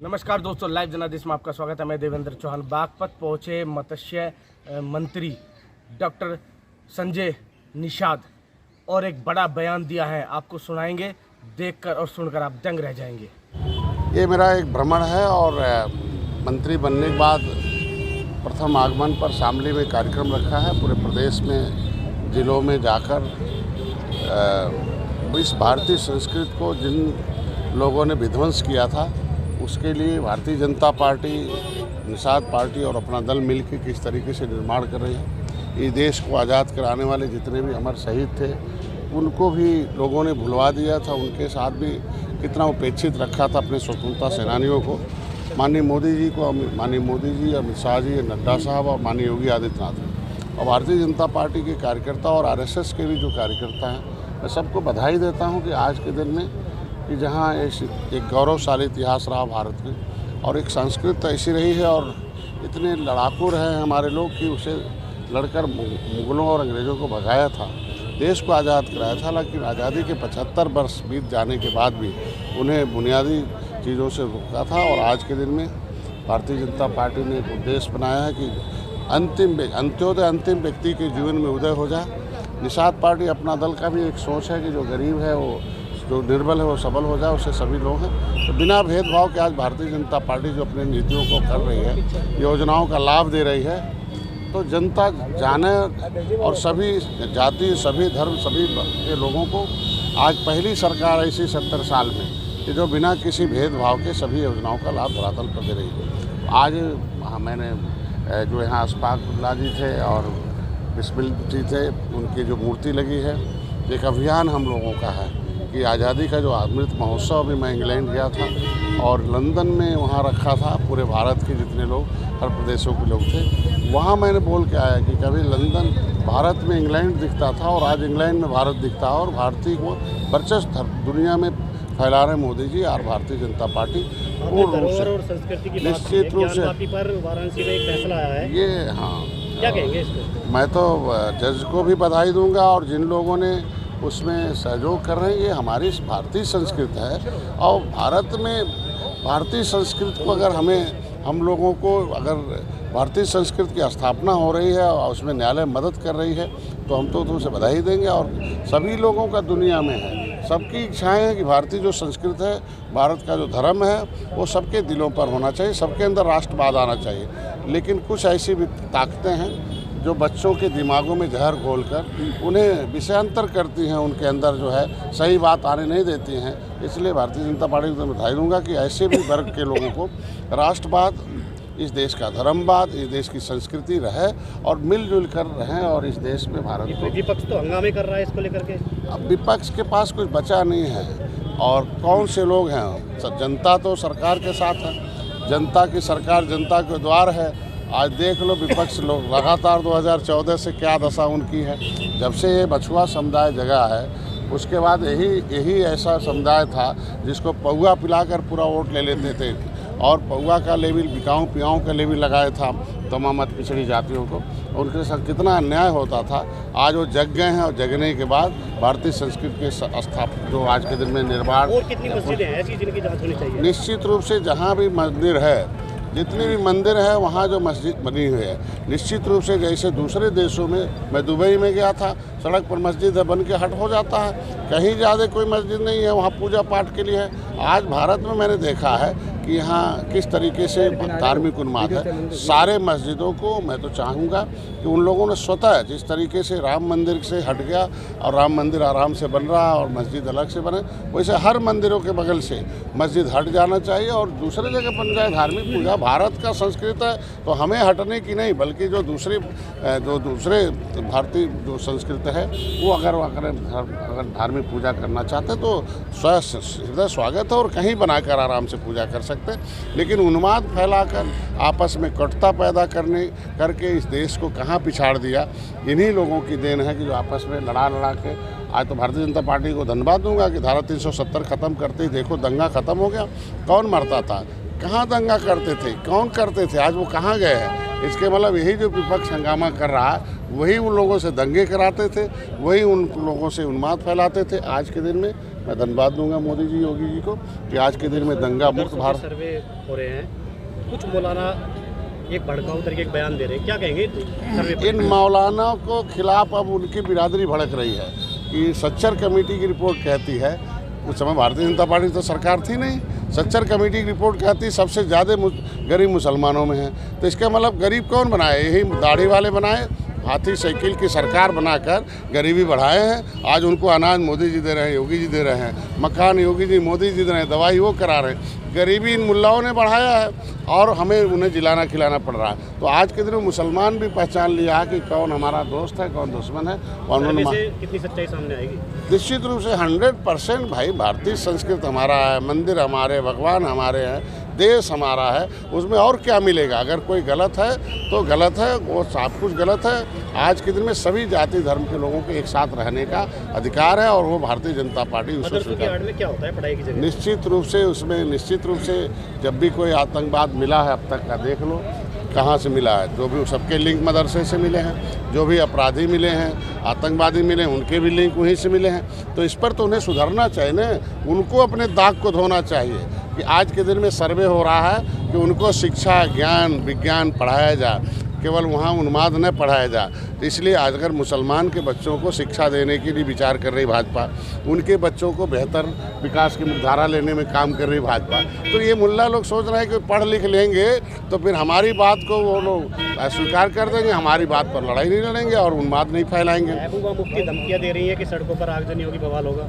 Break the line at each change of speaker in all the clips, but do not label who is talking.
नमस्कार दोस्तों, लाइव जनादेश में आपका स्वागत है। मैं देवेंद्र चौहान। बागपत पहुंचे मत्स्य मंत्री डॉक्टर संजय निषाद और एक बड़ा बयान दिया है, आपको सुनाएंगे। देखकर और सुनकर आप दंग रह जाएंगे।
ये मेरा एक भ्रमण है और मंत्री बनने के बाद प्रथम आगमन पर शामली में कार्यक्रम रखा है। पूरे प्रदेश में जिलों में जाकर इस भारतीय संस्कृति को जिन लोगों ने विध्वंस किया था उसके लिए भारतीय जनता पार्टी, निषाद पार्टी और अपना दल मिलकर किस तरीके से निर्माण कर रही है। इस देश को आज़ाद कराने वाले जितने भी अमर शहीद थे उनको भी लोगों ने भुलवा दिया था। उनके साथ भी कितना उपेक्षित रखा था अपने स्वतंत्रता सेनानियों को। माननीय मोदी जी, अमित शाह जी, नड्डा साहब और माननीय योगी आदित्यनाथ और भारतीय जनता पार्टी के कार्यकर्ता और आरएसएस के भी जो कार्यकर्ता हैं, मैं सबको बधाई देता हूं कि आज के दिन में कि जहां एक गौरवशाली इतिहास रहा भारत में और एक संस्कृति ऐसी रही है और इतने लड़ाकू रहे हैं हमारे लोग कि उसे लड़कर मुगलों और अंग्रेज़ों को भगाया था, देश को आज़ाद कराया था। लेकिन आज़ादी के 75 वर्ष बीत जाने के बाद भी उन्हें बुनियादी चीज़ों से रोका था। और आज के दिन में भारतीय जनता पार्टी ने एक उद्देश्य बनाया है कि अंतिम व्यक्ति के जीवन में उदय हो जाए। निषाद पार्टी अपना दल का भी एक सोच है कि जो गरीब है, वो जो निर्बल है, वो सबल हो जाए, उससे सभी लोग हैं। तो बिना भेदभाव के आज भारतीय जनता पार्टी जो अपनी नीतियों को कर रही है, योजनाओं का लाभ दे रही है, तो जनता जाने और सभी जाति, सभी धर्म, सभी के लोगों को आज पहली सरकार ऐसी 70 साल में कि जो बिना किसी भेदभाव के सभी योजनाओं का लाभ धरातल पर दे रही है। आज मैंने जो यहाँ अशफाकुल्लाह जी थे और बिस्मिल जी थे, उनकी जो मूर्ति लगी है, एक अभियान हम लोगों का है कि आज़ादी का जो अमृत महोत्सव भी मैं इंग्लैंड गया था और लंदन में वहाँ रखा था। पूरे भारत के जितने लोग, हर प्रदेशों के लोग थे, वहाँ मैंने बोल के आया कि कभी लंदन भारत में इंग्लैंड दिखता था और आज इंग्लैंड में भारत दिखता है और भारतीय को वर्चस्व दुनिया में फैला रहे मोदी जी और भारतीय जनता पार्टी पूर्ण रूप से निश्चित रूप से
वाराणसी में एक फैसला आया है।
ये हाँ,
क्या कहेंगे इसको?
मैं तो जज को भी बधाई दूंगा और जिन लोगों ने उसमें सहयोग कर रहे हैं, ये हमारी भारतीय संस्कृति है। और भारत में भारतीय संस्कृति को अगर हम लोगों को अगर भारतीय संस्कृति की स्थापना हो रही है और उसमें न्यायालय मदद कर रही है तो हम तो उसे बधाई देंगे। और सभी लोगों का दुनिया में है, सबकी इच्छाएं हैं कि भारतीय जो संस्कृति है, भारत का जो धर्म है, वो सबके दिलों पर होना चाहिए, सबके अंदर राष्ट्रवाद आना चाहिए। लेकिन कुछ ऐसी भी ताकतें हैं जो बच्चों के दिमागों में जहर घोलकर उन्हें विषयांतर करती हैं, उनके अंदर जो है सही बात आने नहीं देती हैं। इसलिए भारतीय जनता पार्टी को बधाई दूंगा कि ऐसे भी वर्ग के लोगों को राष्ट्रवाद, इस देश का धर्मवाद, इस देश की संस्कृति रहे और मिलजुल कर रहें और इस देश में भारत को।
विपक्ष तो हंगामे कर रहा है इसको लेकर के।
अब विपक्ष के पास कुछ बचा नहीं है और कौन से लोग हैं? जनता तो सरकार के साथ है, जनता की सरकार जनता के द्वार है। आज देख लो विपक्ष लोग लगातार 2014 से क्या दशा उनकी है। जब से ये मछुआ समुदाय जगा है उसके बाद यही ऐसा समुदाय था जिसको पौआ पिलाकर पूरा वोट ले लेते थे और पौआ का लेवल, बिकाऊ पियाओं का लेवल लगाया था तमाम पिछड़ी जातियों को। उनके साथ कितना अन्याय होता था। आज वो जग गए हैं और जगने के बाद भारतीय संस्कृति के स्थापना जो आज के दिन में निर्माण।
और कितनी मस्जिदें हैं ऐसी जिनकी जांच होनी चाहिए?
निश्चित रूप से जहाँ भी मंदिर है, जितनी भी मंदिर है, वहाँ जो मस्जिद बनी हुई है, निश्चित रूप से जैसे दूसरे देशों में, मैं दुबई में गया था, सड़क पर मस्जिद है, बन के हट हो जाता है, कहीं ज़्यादा कोई मस्जिद नहीं है, वहाँ पूजा पाठ के लिए है। आज भारत में मैंने देखा है कि यहाँ किस तरीके से धार्मिक उन्माद है। सारे मस्जिदों को मैं तो चाहूँगा कि उन लोगों ने स्वतः, जिस तरीके से राम मंदिर से हट गया और राम मंदिर आराम से बन रहा है और मस्जिद अलग से बने, वैसे हर मंदिरों के बगल से मस्जिद हट जाना चाहिए और दूसरे जगह बन जाए धार्मिक पूजा। भारत का संस्कृति है तो हमें हटने की नहीं, बल्कि जो दूसरे भारतीय जो संस्कृति है वो अगर धार्मिक पूजा करना चाहते हैं तो हृदय स्वागत है और कहीं बनाकर आराम से पूजा कर सकते। लेकिन उन्माद फैलाकर आपस में कटुता पैदा करके इस देश को कहाँ पिछाड़ दिया, इन्हीं लोगों की देन है कि जो आपस में लड़ा के। आज तो भारतीय जनता पार्टी को धन्यवाद दूंगा कि धारा 370 खत्म करते ही देखो दंगा खत्म हो गया। कौन मरता था, कहाँ दंगा करते थे, कौन करते थे, आज वो कहाँ गए हैं? इसके मतलब यही जो विपक्ष हंगामा कर रहा है वही उन लोगों से दंगे कराते थे, वही उन लोगों से उन्माद फैलाते थे। आज के दिन में मैं धन्यवाद दूंगा मोदी जी, योगी जी को कि आज के दिन में दंगा मुक्त भारत।
सर्वे हो रहे हैं, कुछ मौलाना एक भड़काऊ तरीके के बयान दे रहे हैं, क्या कहेंगे सर्वे पर?
इन मौलाना को खिलाफ अब उनकी बिरादरी भड़क रही है कि सच्चर कमेटी की रिपोर्ट कहती है, उस समय भारतीय जनता पार्टी तो सरकार थी नहीं, सच्चर कमेटी की रिपोर्ट कहती सबसे ज़्यादा गरीब मुसलमानों में है। तो इसका मतलब गरीब कौन बनाए? यही दाढ़ी वाले बनाए, हाथी साइकिल की सरकार बनाकर गरीबी बढ़ाए हैं। आज उनको अनाज मोदी जी दे रहे हैं, योगी जी दे रहे हैं, मकान योगी जी मोदी जी दे रहे हैं, दवाई वो करा रहे हैं। गरीबी इन मुल्लाओं ने बढ़ाया है और हमें उन्हें जिलाना खिलाना पड़ रहा है। तो आज के दिन में मुसलमान भी पहचान लिया है कि कौन हमारा दोस्त है, कौन दुश्मन है। और
सर्वे से कितनी सच्चाई सामने आएगी?
निश्चित रूप से 100% भाई, भारतीय संस्कृति हमारा है, मंदिर हमारे, भगवान हमारे हैं, देश हमारा है, उसमें और क्या मिलेगा? अगर कोई गलत है तो गलत है, वो सब कुछ गलत है। आज के दिन में सभी जाति धर्म के लोगों को एक साथ रहने का अधिकार है और वो भारतीय जनता पार्टी उसको स्वीकार।
में क्या होता है पढ़ाई की जगह?
निश्चित रूप से उसमें निश्चित रूप से जब भी कोई आतंकवाद मिला है अब तक का देख लो कहाँ से मिला है। जो भी सबके लिंक मदरसे से मिले हैं, जो भी अपराधी मिले हैं, आतंकवादी मिले हैं, उनके भी लिंक वहीं से मिले हैं। तो इस पर तो उन्हें सुधरना चाहिए ना, उनको अपने दाग को धोना चाहिए कि आज के दिन में सर्वे हो रहा है कि उनको शिक्षा, ज्ञान, विज्ञान पढ़ाया जाए, केवल वहाँ उन्माद न पढ़ाया जाए। इसलिए आज अगर मुसलमान के बच्चों को शिक्षा देने के लिए विचार कर रही भाजपा, उनके बच्चों को बेहतर विकास की मुख्यधारा लेने में काम कर रही भाजपा, तो ये मुल्ला लोग सोच रहे हैं कि पढ़ लिख लेंगे तो फिर हमारी बात को वो लोग स्वीकार कर देंगे, हमारी बात पर लड़ाई नहीं लड़ेंगे और उन्माद नहीं फैलाएंगे।
महबूबा मुफ्ती धमकियाँ दे रही है कि सड़कों पर आगजनी होगी, बवाल होगा।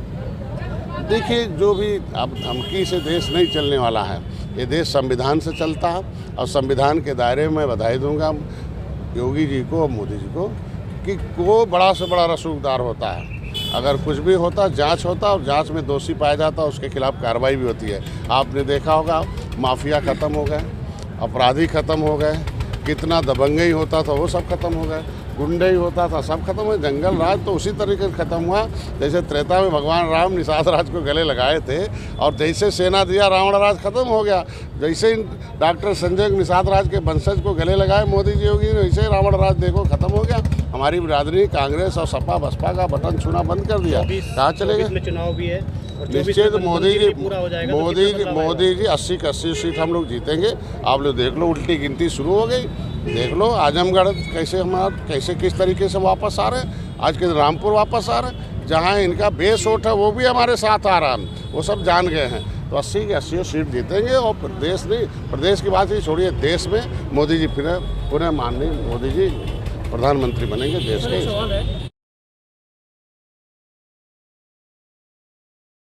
देखिए, जो भी अब धमकी से देश नहीं चलने वाला है, ये देश संविधान से चलता है और संविधान के दायरे में बधाई दूंगा योगी जी को और मोदी जी को कि वो बड़ा से बड़ा रसूखदार होता है। अगर कुछ भी होता, जांच होता और जांच में दोषी पाया जाता, उसके खिलाफ कार्रवाई भी होती है। आपने देखा होगा माफिया ख़त्म हो गए, अपराधी ख़त्म हो गए, कितना दबंगई होता था वो सब खत्म हो गए, गुंडे ही होता था सब खत्म हुए। जंगल राज तो उसी तरीके से खत्म हुआ जैसे त्रेता में भगवान राम निषाद राज को गले लगाए थे और जैसे सेना दिया रावण राज खत्म हो गया। जैसे डॉक्टर संजय निषाद राज के वंशज को गले लगाए मोदी जी योगी ने, वैसे रावण राज देखो खत्म हो गया। हमारी बिरादरी कांग्रेस और सपा बसपा का बटन छूना बंद कर दिया, कहाँ चलेगा?
चुनाव भी है,
निश्चित मोदी जी
पूरा हो जाएगा।
मोदी जी 80 की 80 सीट हम लोग जीतेंगे। आप लोग देख लो, उल्टी गिनती शुरू हो गई। देख लो आजमगढ़ कैसे किस तरीके से वापस आ रहे हैं। आज के रामपुर वापस आ रहे हैं, जहाँ इनका बेस वोट है वो भी हमारे साथ आ रहा है, वो सब जान गए हैं। तो 80 की 80 सीट जीतेंगे और प्रदेश की बात ही छोड़िए, देश में मोदी जी फिर पुनः माननीय मोदी जी प्रधानमंत्री बनेंगे देश के।